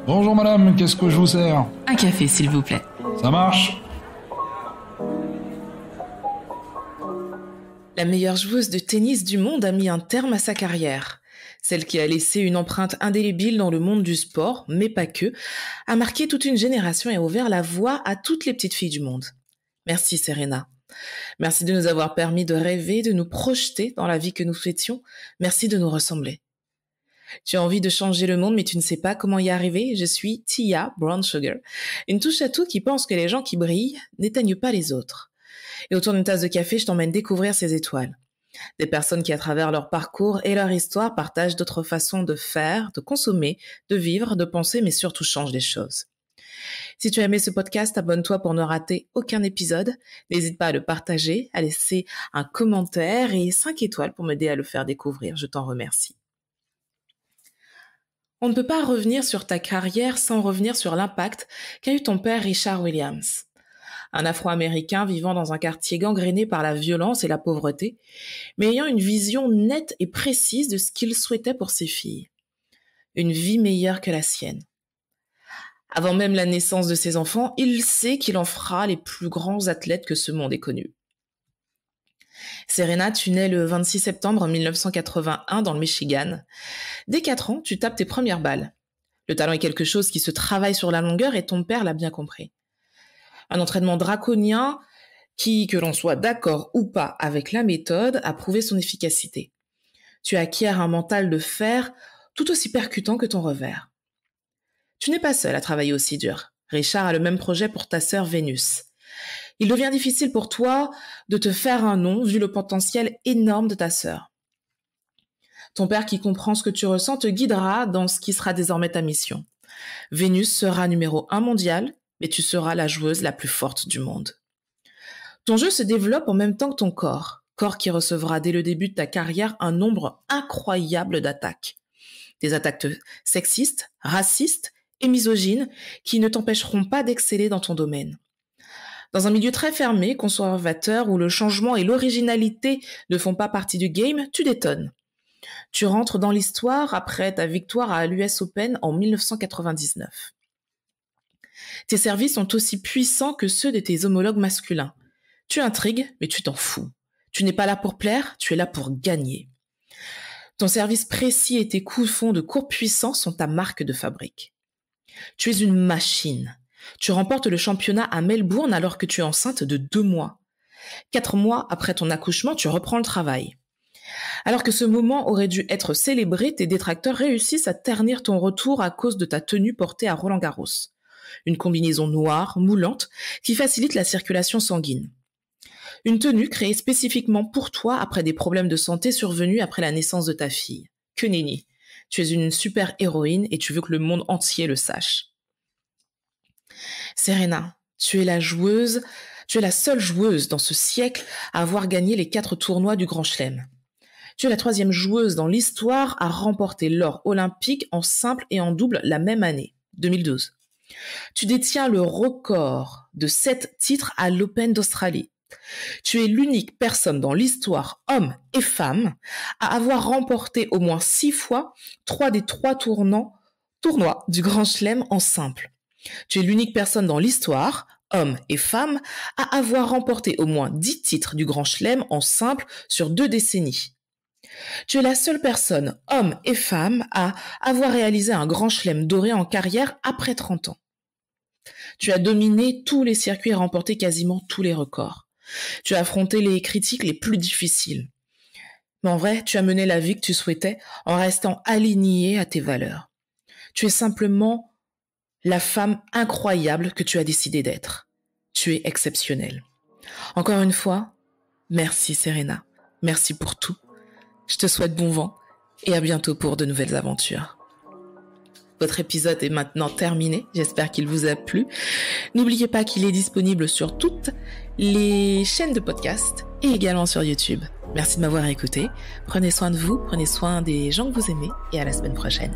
Bonjour madame, qu'est-ce que je vous sers? Un café, s'il vous plaît. Ça marche? La meilleure joueuse de tennis du monde a mis un terme à sa carrière. Celle qui a laissé une empreinte indélébile dans le monde du sport, mais pas que, a marqué toute une génération et a ouvert la voie à toutes les petites filles du monde. Merci Serena. Merci de nous avoir permis de rêver, de nous projeter dans la vie que nous souhaitions. Merci de nous ressembler. Tu as envie de changer le monde, mais tu ne sais pas comment y arriver. Je suis Tia Brown Sugar, une touche à tout qui pense que les gens qui brillent n'éteignent pas les autres. Et autour d'une tasse de café, je t'emmène découvrir ces étoiles. Des personnes qui, à travers leur parcours et leur histoire, partagent d'autres façons de faire, de consommer, de vivre, de penser, mais surtout changent les choses. Si tu as aimé ce podcast, abonne-toi pour ne rater aucun épisode. N'hésite pas à le partager, à laisser un commentaire et 5 étoiles pour m'aider à le faire découvrir. Je t'en remercie. On ne peut pas revenir sur ta carrière sans revenir sur l'impact qu'a eu ton père Richard Williams. Un Afro-Américain vivant dans un quartier gangréné par la violence et la pauvreté, mais ayant une vision nette et précise de ce qu'il souhaitait pour ses filles. Une vie meilleure que la sienne. Avant même la naissance de ses enfants, il sait qu'il en fera les plus grands athlètes que ce monde ait connus. Serena, tu nais le 26 septembre 1981 dans le Michigan. Dès 4 ans, tu tapes tes premières balles. Le talent est quelque chose qui se travaille sur la longueur et ton père l'a bien compris. Un entraînement draconien qui, que l'on soit d'accord ou pas avec la méthode, a prouvé son efficacité. Tu acquiers un mental de fer tout aussi percutant que ton revers. Tu n'es pas seul à travailler aussi dur. Richard a le même projet pour ta sœur Vénus. Il devient difficile pour toi de te faire un nom vu le potentiel énorme de ta sœur. Ton père qui comprend ce que tu ressens te guidera dans ce qui sera désormais ta mission. Vénus sera numéro 1 mondial, mais tu seras la joueuse la plus forte du monde. Ton jeu se développe en même temps que ton corps qui recevra dès le début de ta carrière un nombre incroyable d'attaques. Des attaques sexistes, racistes et misogynes qui ne t'empêcheront pas d'exceller dans ton domaine. Dans un milieu très fermé, conservateur, où le changement et l'originalité ne font pas partie du game, tu détonnes. Tu rentres dans l'histoire après ta victoire à l'US Open en 1999. Tes services sont aussi puissants que ceux de tes homologues masculins. Tu intrigues, mais tu t'en fous. Tu n'es pas là pour plaire, tu es là pour gagner. Ton service précis et tes coups de fond de courte puissance sont ta marque de fabrique. Tu es une machine. Tu remportes le championnat à Melbourne alors que tu es enceinte de 2 mois. 4 mois après ton accouchement, tu reprends le travail. Alors que ce moment aurait dû être célébré, tes détracteurs réussissent à ternir ton retour à cause de ta tenue portée à Roland-Garros. Une combinaison noire, moulante, qui facilite la circulation sanguine. Une tenue créée spécifiquement pour toi après des problèmes de santé survenus après la naissance de ta fille. Que nenni, tu es une super héroïne et tu veux que le monde entier le sache. Serena, tu es la seule joueuse dans ce siècle à avoir gagné les 4 tournois du Grand Chelem. Tu es la 3e joueuse dans l'histoire à remporter l'or olympique en simple et en double la même année, 2012. Tu détiens le record de 7 titres à l'Open d'Australie. Tu es l'unique personne dans l'histoire, homme et femme, à avoir remporté au moins 6 fois 3 des 3 tournois du Grand Chelem en simple. Tu es l'unique personne dans l'histoire, homme et femme, à avoir remporté au moins 10 titres du Grand Chelem en simple sur 2 décennies. Tu es la seule personne, homme et femme, à avoir réalisé un Grand Chelem doré en carrière après 30 ans. Tu as dominé tous les circuits et remporté quasiment tous les records. Tu as affronté les critiques les plus difficiles. Mais en vrai, tu as mené la vie que tu souhaitais en restant aligné à tes valeurs. Tu es simplement la femme incroyable que tu as décidé d'être. Tu es exceptionnelle. Encore une fois, merci Serena. Merci pour tout. Je te souhaite bon vent et à bientôt pour de nouvelles aventures. Votre épisode est maintenant terminé. J'espère qu'il vous a plu. N'oubliez pas qu'il est disponible sur toutes les chaînes de podcast et également sur YouTube. Merci de m'avoir écouté. Prenez soin de vous, prenez soin des gens que vous aimez et à la semaine prochaine.